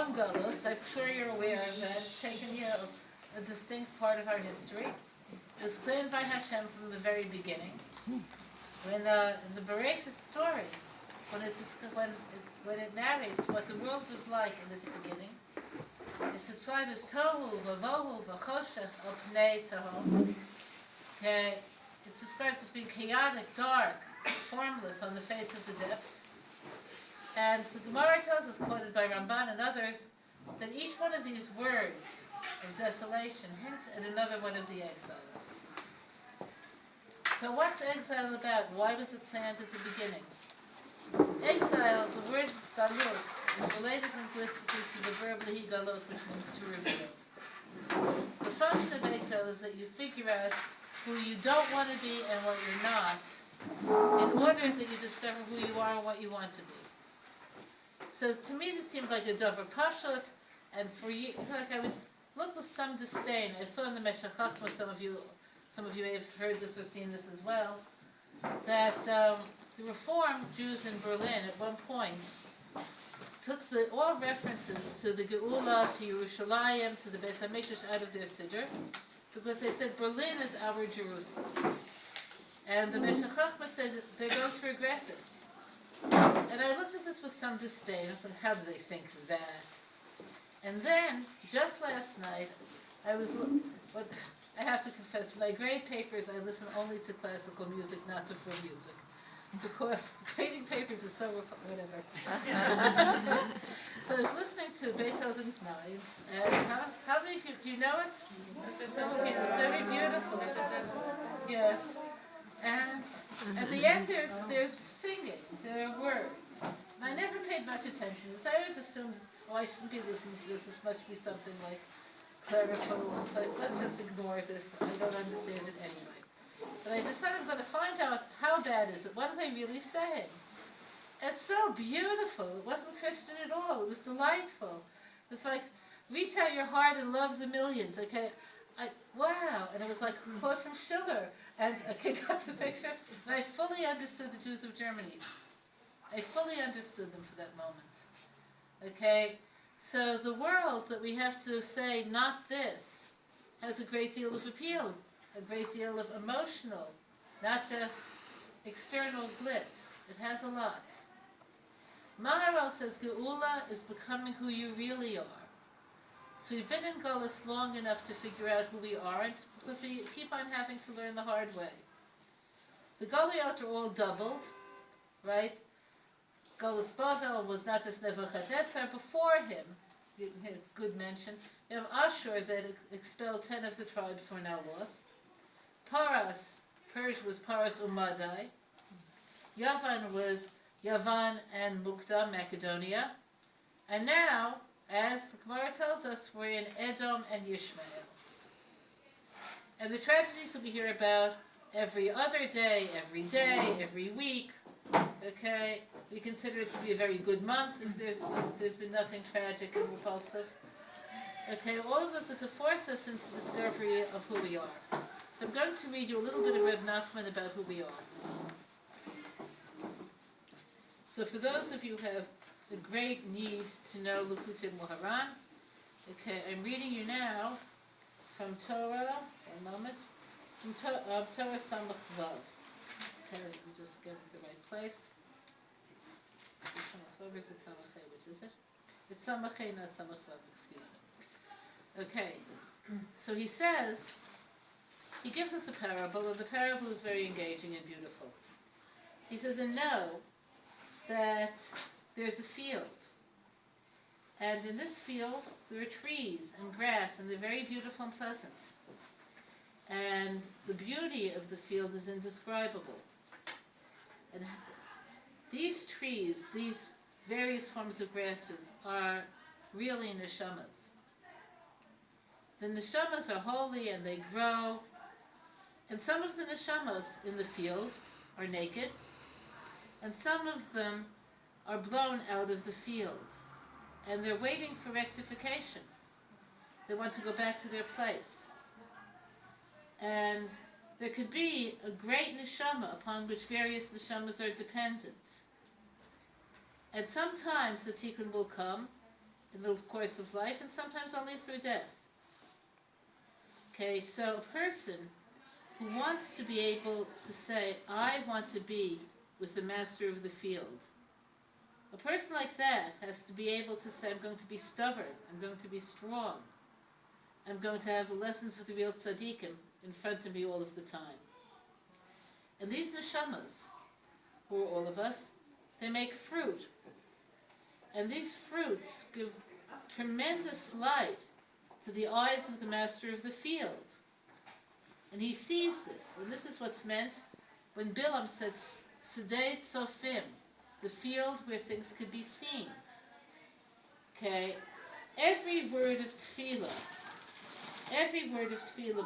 from Galus. I'm sure you're aware of that. It's taken, a distinct part of our history. It was planned by Hashem from the very beginning. When in the Bereshit story, when it narrates what the world was like in its beginning, it's described as tohu vavohu v'choshech al pnei tehom. Okay, it's described as being chaotic, dark, formless on the face of the depths. And the Gemara tells us, quoted by Ramban and others, that each one of these words of desolation hint at another one of the exiles. So what's exile about? Why was it planned at the beginning? Exile, the word galut, is related linguistically to the verb lehi galut, which means to reveal. The function of exile is that you figure out who you don't want to be and what you're not, in order that you discover who you are and what you want to be. So to me this seemed like a davar pashut, and for you, like I would look with some disdain. I saw in the Meshech Chochmah, some of you may have heard this or seen this as well, that the Reform Jews in Berlin at one point took all references to the Geula, to Yerushalayim, to the Beis HaMikdash out of their siddur, because they said Berlin is our Jerusalem. And the Meshech Chochmah said they're going to regret this. And I looked at this with some disdain. I thought, how do they think that? And then, just last night, I have to confess, when I grade papers, I listen only to classical music, not to full music. Because grading papers is so whatever. So I was listening to Beethoven's Nine, and how many of you, do you know it? Some of you, it's very beautiful. Yes. And at the end there's singing, there are words. And I never paid much attention to this. I always assumed, I shouldn't be listening to this, this must be something like clerical. So let's just ignore this, I don't understand it anyway. But I decided I'm going to find out how bad is it, what are they really saying? It's so beautiful, it wasn't Christian at all, it was delightful. It was like, reach out your heart and love the millions, okay? Wow, and it was like a quote from Schiller, and I got the picture, and I fully understood the Jews of Germany. I fully understood them for that moment. Okay, so the world that we have to say, not this, has a great deal of appeal, a great deal of emotional, not just external glitz. It has a lot. Maharal says Geula is becoming who you really are. So we've been in Galus long enough to figure out who we aren't, because we keep on having to learn the hard way. The Goliot are all doubled, right? Galus Bavel was not just Nebuchadnezzar. Before him, good mention, you have Ashur that expelled 10 of the tribes who are now lost. Paras, Persia was Paras Umadai. Yavan was Yavan and Mukta, Macedonia. And now, as the Gemara tells us, we're in Edom and Yishmael. And the tragedies that we hear about every other day, every week, okay, we consider it to be a very good month if there's been nothing tragic and repulsive. Okay, all of this is to force us into discovery of who we are. So I'm going to read you a little bit of Reb Nachman about who we are. So for those of you who have a great need to know Likutei Moharan, okay, I'm reading you now from Torah, a moment, from Torah Samach Vav. Okay, let me just get to the right place. Samach Vav, or is it Samach He, which is it? It's Samach He, not Samach Vav, excuse me. Okay, so he says, he gives us a parable, and the parable is very engaging and beautiful. He says, and know that there's a field, and in this field there are trees and grass, and they're very beautiful and pleasant. And the beauty of the field is indescribable. And these trees, these various forms of grasses, are really neshamas. The neshamas are holy and they grow, and some of the neshamas in the field are naked, and some of them are blown out of the field, and they're waiting for rectification. They want to go back to their place. And there could be a great neshama upon which various neshamas are dependent. And sometimes the tikkun will come, in the course of life, and sometimes only through death. Okay, so a person who wants to be able to say, I want to be with the master of the field, a person like that has to be able to say, I'm going to be stubborn, I'm going to be strong, I'm going to have the lessons with the real tzaddikim in front of me all of the time. And these neshamas, who are all of us, they make fruit. And these fruits give tremendous light to the eyes of the master of the field. And he sees this. And this is what's meant when Bilam said, Sedei Tzofim, the field where things could be seen. Okay? Every word of tefillah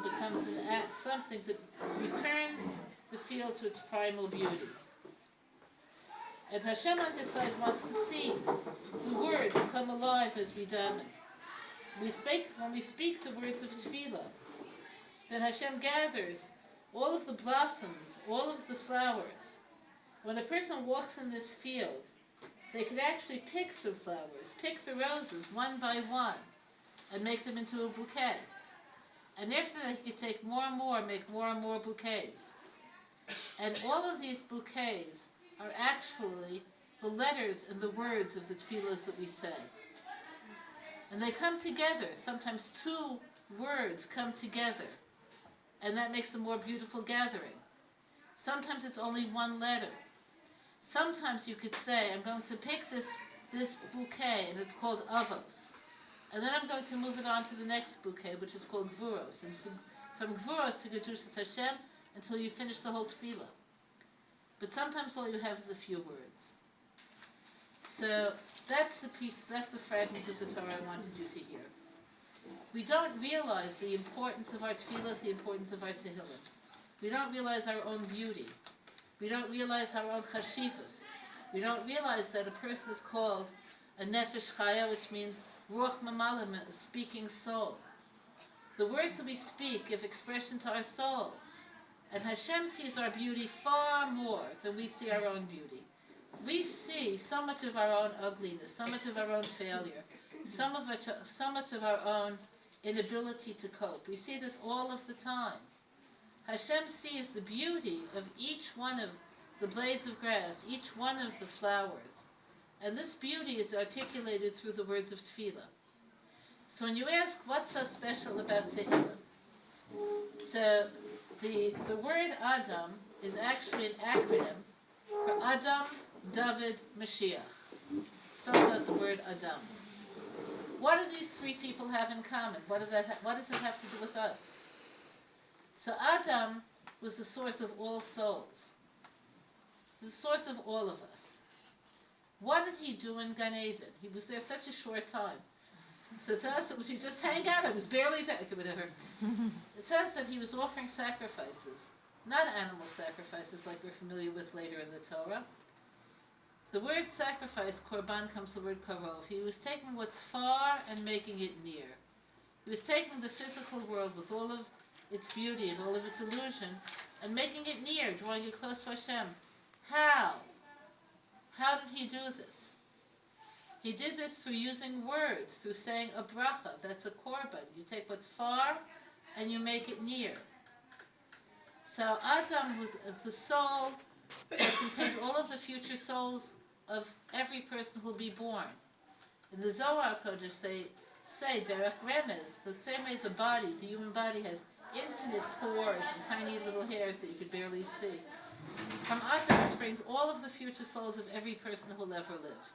becomes an act, something that returns the field to its primal beauty. And Hashem on his side wants to see the words come alive as we daven. When we speak the words of tefillah, then Hashem gathers all of the blossoms, all of the flowers. When a person walks in this field, they could actually pick the flowers, pick the roses one by one, and make them into a bouquet. And after that, he could take more and more, make more and more bouquets. And all of these bouquets are actually the letters and the words of the tefillahs that we say. And they come together. Sometimes two words come together, and that makes a more beautiful gathering. Sometimes it's only one letter. Sometimes you could say, I'm going to pick this bouquet, and it's called Avos. And then I'm going to move it on to the next bouquet, which is called Gvuros. And from Gvuros to Kedushas Hashem until you finish the whole tefillah. But sometimes all you have is a few words. So that's the fragment of the Torah I wanted you to hear. We don't realize the importance of our tefillahs, the importance of our tehillim. We don't realize our own beauty. We don't realize our own chashivas. We don't realize that a person is called a nefesh chaya, which means ruach mamalim, a speaking soul. The words that we speak give expression to our soul. And Hashem sees our beauty far more than we see our own beauty. We see so much of our own ugliness, so much of our own failure, so much of our own inability to cope. We see this all of the time. Hashem sees the beauty of each one of the blades of grass, each one of the flowers. And this beauty is articulated through the words of tefillah. So when you ask what's so special about Tehillim, so the word Adam is actually an acronym for Adam, David, Mashiach. It spells out the word Adam. What do these three people have in common? What does it have to do with us? So Adam was the source of all souls. The source of all of us. What did he do in Gan Eden? He was there such a short time. So to us, if you just hang out, it was barely there, whatever. It says that he was offering sacrifices, not animal sacrifices like we're familiar with later in the Torah. The word sacrifice, korban, comes from the word karov. He was taking what's far and making it near. He was taking the physical world with all of its beauty and all of its illusion and making it near, drawing it close to Hashem. How? How did he do this? He did this through using words, through saying a bracha. That's a korban. You take what's far and you make it near. So Adam was the soul that contained all of the future souls of every person who will be born. In the Zohar Kodesh they say, derech remez, the same way the human body has infinite pores and tiny little hairs that you could barely see. From Adam springs all of the future souls of every person who will ever live.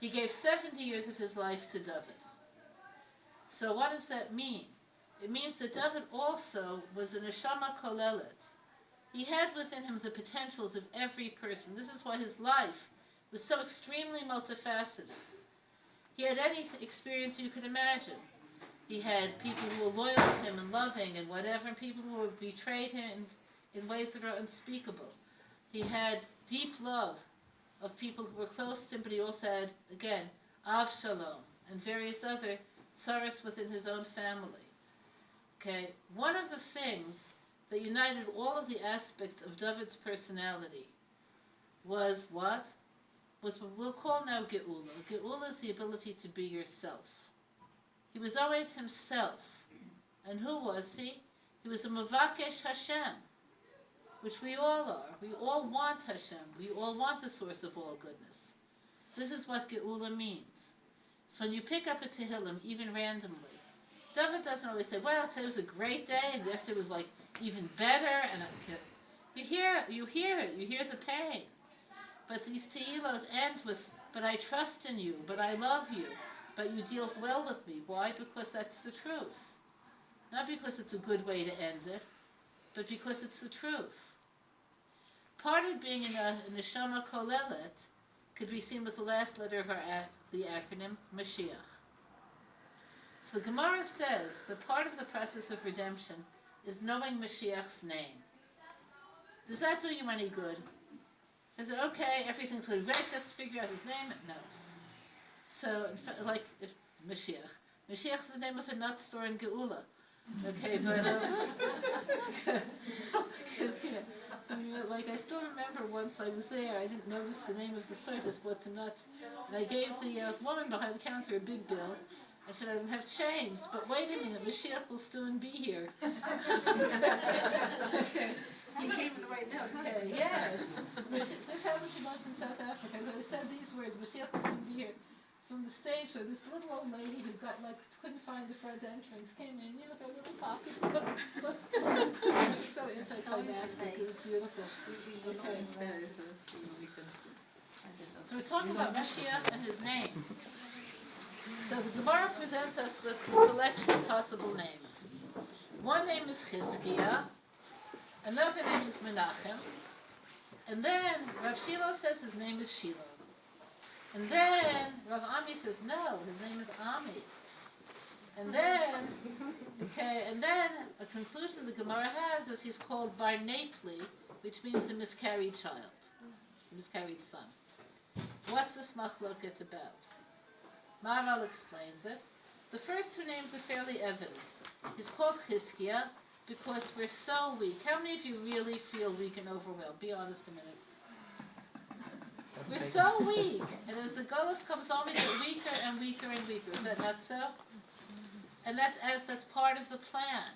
He gave 70 years of his life to David. So what does that mean? It means that David also was a neshama kolelet. He had within him the potentials of every person. This is why his life was so extremely multifaceted. He had any experience you could imagine. He had people who were loyal to him and loving and whatever, and people who betrayed him in ways that are unspeakable. He had deep love of people who were close to him, but he also had, again, Avshalom and various other tsaras within his own family. Okay, one of the things that united all of the aspects of David's personality was what? was what we'll call now Geula. Geula is the ability to be yourself. He was always himself. And who was he? He was a Mavakesh Hashem, which we all are. We all want Hashem. We all want the source of all goodness. This is what Geula means. So when you pick up a Tehillim, even randomly, David doesn't always say, well, today was a great day, and yesterday was like even better, and you hear it, you hear the pain. But these Tehillot end with, but I trust in you, but I love you, but you deal well with me. Why? Because that's the truth. Not because it's a good way to end it, but because it's the truth. Part of being in a neshama kolelet could be seen with the last letter of the acronym, Mashiach. So the Gemara says that part of the process of redemption is knowing Mashiach's name. Does that do you any good? Is it okay, everything's so great, just figure out his name? No. So, like, if Mashiach is the name of a nut store in Geula. Okay, but, so, like, I still remember once I was there, I didn't notice the name of the store, just bought some nuts, and I gave the woman behind the counter a big bill. I said, I don't have change, but wait a minute, Mashiach will soon be here. Okay. You gave it the right note. Okay, yes. This happened to once in South Africa. So I said these words, Mashiach will soon be here. From the stage, so this little old lady who couldn't find the front entrance came in, with her little pocket. It was so anticlimactic. It was beautiful. Okay. So we're talking about Mashiach and his names. So the Gemara presents us with a selection of possible names. One name is Chizkiah, another name is Menachem, and then Rav Shilo says his name is Shiloh. And then Rav Ami says no, his name is Ami. And then a conclusion the Gemara has is he's called Bar Napli, which means the miscarried child, the miscarried son. What's this machloket about? Maharal explains it. The first two names are fairly evident. He's called Chizkiah because we're so weak. How many of you really feel weak and overwhelmed? Be honest a minute. We're so weak. And as the Geula comes on, we get weaker and weaker and weaker. Is that not so? And that's part of the plan.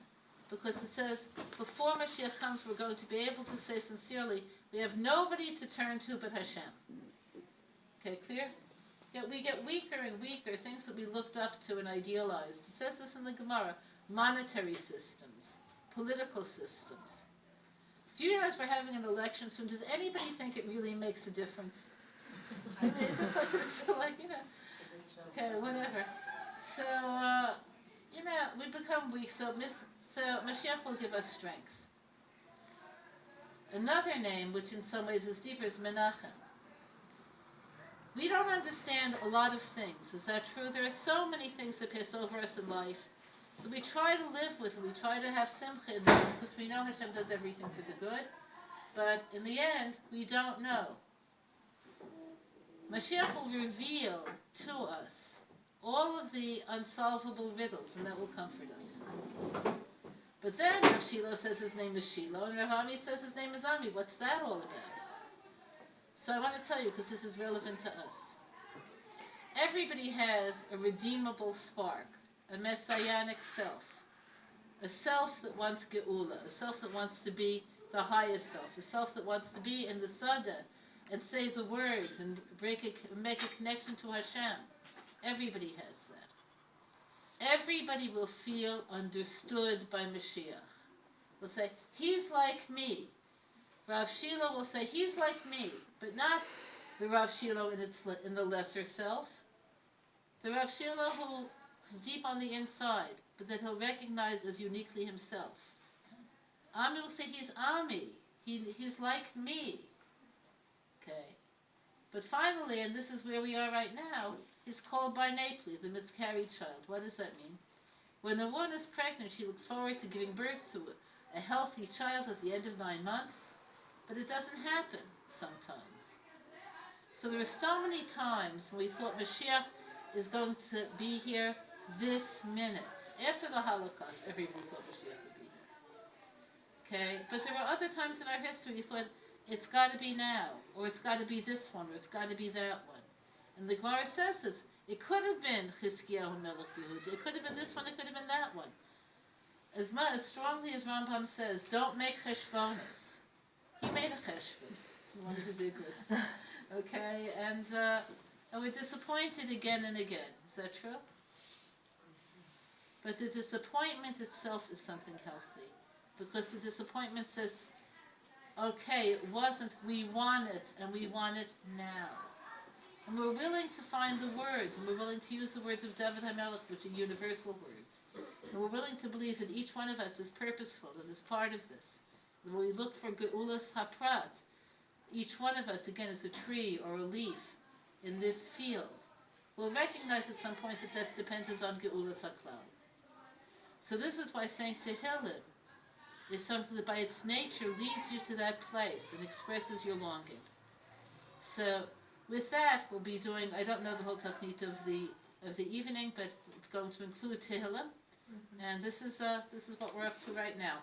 Because it says, before Mashiach comes, we're going to be able to say sincerely, we have nobody to turn to but Hashem. Okay, clear? Yet we get weaker and weaker, things that we looked up to and idealized. It says this in the Gemara, monetary systems, political systems. Do you realize we're having an election soon? Does anybody think it really makes a difference? I mean, it's just like, okay, whatever. So, we become weak, so Mashiach will give us strength. Another name, which in some ways is deeper, is Menachem. We don't understand a lot of things. Is that true? There are so many things that pass over us in life that we try to live with, and we try to have simcha in them because we know Hashem does everything for the good. But in the end, we don't know. Mashiach will reveal to us all of the unsolvable riddles, and that will comfort us. But then Rav Shilo says his name is Shiloh, and Rav Ami says his name is Ami. What's that all about? So I want to tell you, because this is relevant to us. Everybody has a redeemable spark, a messianic self, a self that wants Geula, a self that wants to be the highest self, a self that wants to be in the Sada and say the words and make a connection to Hashem. Everybody has that. Everybody will feel understood by Mashiach. Will say, he's like me. Rav Shilo will say, he's like me, but not the Rav Shilo in the lesser self. The Rav Shilo who's deep on the inside, but that he'll recognize as uniquely himself. Ami will say, he's Ami. He's like me. Okay. But finally, and this is where we are right now, he's called Bar Napli, the miscarried child. What does that mean? When a woman is pregnant, she looks forward to giving birth to a healthy child at the end of 9 months, but it doesn't happen sometimes. So there are so many times when we thought Mashiach is going to be here this minute. After the Holocaust, everybody thought Mashiach would be here. Okay? But there were other times in our history we thought it's got to be now, or it's got to be this one, or it's got to be that one. And the Gemara says this. It could have been Chizkiyahu Melech Yehuda. It could have been this one. It could have been that one. As strongly as Rambam says, don't make cheshbonos. He made a cheshbon. It's one of his igros. Okay, and we're disappointed again and again. Is that true? But the disappointment itself is something healthy, because the disappointment says, okay, it wasn't, we want it, and we want it now. And we're willing to find the words, and we're willing to use the words of David HaMelech, which are universal words. And we're willing to believe that each one of us is purposeful and is part of this. And when we look for Geulas HaPrat, each one of us, again, is a tree or a leaf in this field. We'll recognize at some point that that's dependent on Geulas HaKlal. So this is why saying Tehillim is something that by its nature leads you to that place and expresses your longing. So with that, we'll be doing, I don't know the whole technique of the evening, but it's going to include Tehillim. And this is what we're up to right now.